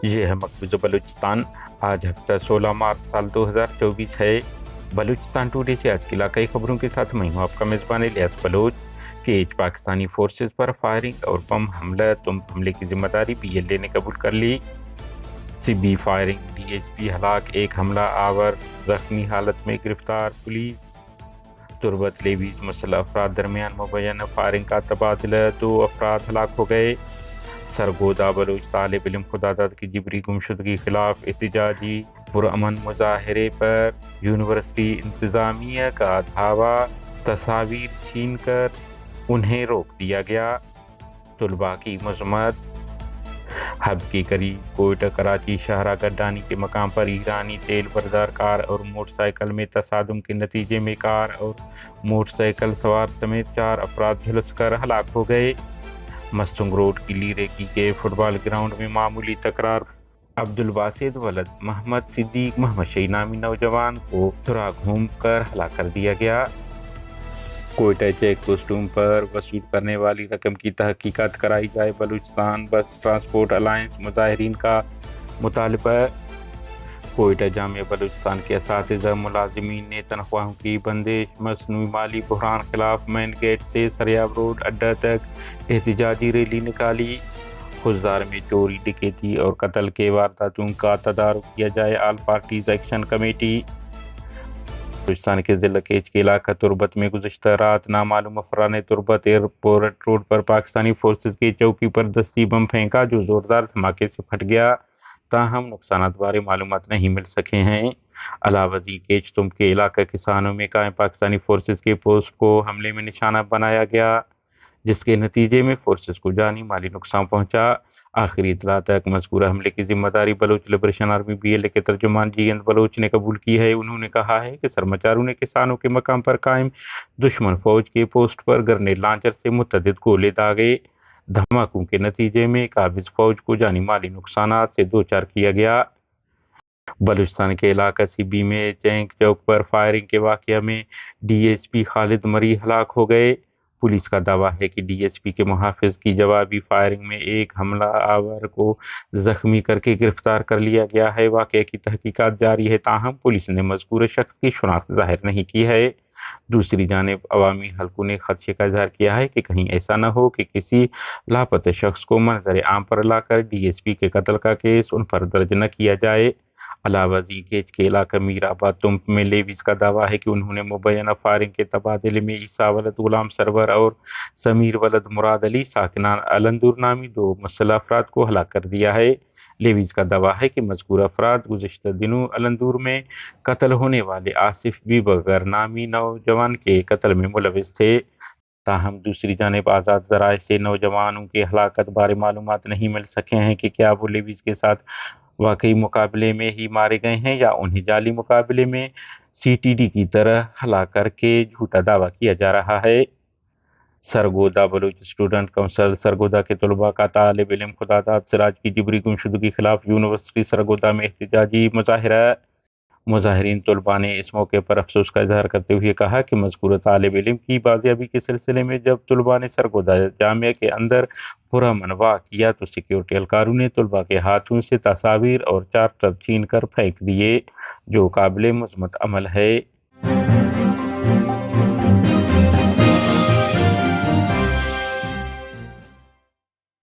یہ ہے مقبوضہ بلوچستان۔ آج ہفتہ 16 مارچ سال 2024 ہے۔ بلوچستان ٹوڈے سے آج کی علاقائی خبروں کے ساتھ میں ہوں آپ کا میزبان الیاس بلوچ۔ پاکستانی فورسز پر فائرنگ اور بم حملے کی ذمہ داری PLA نے قبول کر لی۔ سبی فائرنگ، DSP ہلاک، ایک حملہ آور زخمی حالت میں گرفتار۔ پولیس تربت لیویز مسلح افراد درمیان مبینہ فائرنگ کا تبادلہ، 2 افراد ہلاک ہو گئے۔ سرگودا بلوچ طالب علم خداداد کی جبری گمشدگی خلاف احتجاجی پرامن مظاہرے پر یونیورسٹی انتظامیہ کا دھاوا، تصاویر چھین کر انہیں روک دیا گیا۔ طلباء کی مذمت۔ حب کے قریب کوئٹہ کراچی شاہراہ گڈانی کے مقام پر ایرانی تیل بردار کار اور موٹر سائیکل میں تصادم کے نتیجے میں کار اور موٹر سائیکل سوار سمیت 4 افراد جھلس کر ہلاک ہو گئے۔ مستنگ روڈ کی لیریکی کے فٹ بال گراؤنڈ میں معمولی تکرار، عبدالباسط ولد محمد صدیق محمد شہید نامی نوجوان کو سراغ گھوم کر ہلاک کر دیا گیا۔ کوئٹہ چیک پوسٹوں پر وصول کرنے والی رقم کی تحقیقات کرائی جائے، بلوچستان بس ٹرانسپورٹ الائنس مظاہرین کا مطالبہ۔ کوئٹہ جامعہ بلوچستان کے اساتذہ ملازمین نے تنخواہوں کی بندش، مصنوعی مالی بحران خلاف مین گیٹ سے سریاب روڈ اڈہ تک احتجاجی ریلی نکالی۔ خضدار میں چوری، ڈکیتی اور قتل کے وارداتوں کا تدارک کیا جائے، all parties action committee. Balochistan کے ضلع کیچ کے علاقہ تربت میں گزشتہ رات نامعلوم افراد نے تربت ایئرپورٹ روڈ پر پاکستانی فورسز کی چوکی پر دستی بم پھینکا جو زوردار دھماکے سے پھٹ گیا، تاہم نقصانات بارے معلومات نہیں مل سکے ہیں۔ علاوہ ازیں کیچ تم کے علاقہ کسانوں میں قائم پاکستانی فورسز کے پوسٹ کو حملے میں نشانہ بنایا گیا، جس کے نتیجے میں فورسز کو جانی مالی نقصان پہنچا۔ آخری اطلاع تک مذکورہ حملے کی ذمہ داری بلوچ لبریشن آرمی BLA کے ترجمان GN بلوچ نے قبول کی ہے۔ انہوں نے کہا ہے کہ سرمچاروں نے کسانوں کے مقام پر قائم دشمن فوج کے پوسٹ پر گرنیڈ لانچر سے متعدد گولے داغے۔ دھماکوں کے نتیجے میں قابض فوج کو جانی مالی نقصانات سے دوچار کیا گیا۔ بلوچستان کے علاقہ سبی میں چینک چوک پر فائرنگ کے واقعہ میں DSP خالد مری ہلاک ہو گئے۔ پولیس کا دعویٰ ہے کہ DSP کے محافظ کی جوابی فائرنگ میں ایک حملہ آور کو زخمی کر کے گرفتار کر لیا گیا ہے۔ واقعے کی تحقیقات جاری ہے، تاہم پولیس نے مذکور شخص کی شناخت ظاہر نہیں کی ہے۔ دوسری جانب عوامی حلقوں نے خدشے کا اظہار کیا ہے کہ کہیں ایسا نہ ہو کہ کسی لاپتہ شخص کو منظر عام پر لا کر DSP کے قتل کا کیس ان پر درج نہ کیا جائے۔ علاوہ ازیں کیچ کے علاقہ میر آباد تمپ میں لیویز کا دعویٰ ہے کہ انہوں نے مبینہ فائرنگ کے تبادلے میں عیسیٰ ولد غلام سرور اور سمیر ولد مراد علی ساکنان الندور نامی 2 مسلح افراد کو ہلاک کر دیا ہے۔ لیویز کا دعویٰ ہے کہ مذکور افراد گزشتہ دنوں الندور میں قتل ہونے والے آصف بغر نامی نوجوان کے قتل میں ملوث تھے، تاہم دوسری جانب آزاد ذرائع سے نوجوانوں کے ہلاکت بارے معلومات نہیں مل سکے ہیں کہ کیا وہ لیویز کے ساتھ واقعی مقابلے میں ہی مارے گئے ہیں یا انہیں جعلی مقابلے میں CTD کی طرح ہلاک کر کے جھوٹا دعویٰ کیا جا رہا ہے۔ سرگودا بلوچ اسٹوڈنٹ کونسل سرگودا کے طلباء کا طالب علم خداداد سراج کی جبری گمشدگی خلاف یونیورسٹی سرگودا میں احتجاجی مظاہرہ۔ مظاہرین طلباء نے اس موقع پر افسوس کا اظہار کرتے ہوئے کہا کہ مذکور طالب علم کی بازیابی کے سلسلے میں جب طلباء نے سرگودا جامعہ کے اندر پرامن واقع کیا تو سیکیورٹی اہلکاروں نے طلباء کے ہاتھوں سے تصاویر اور چارٹر چھین کر پھینک دیے، جو قابل مذمت عمل ہے۔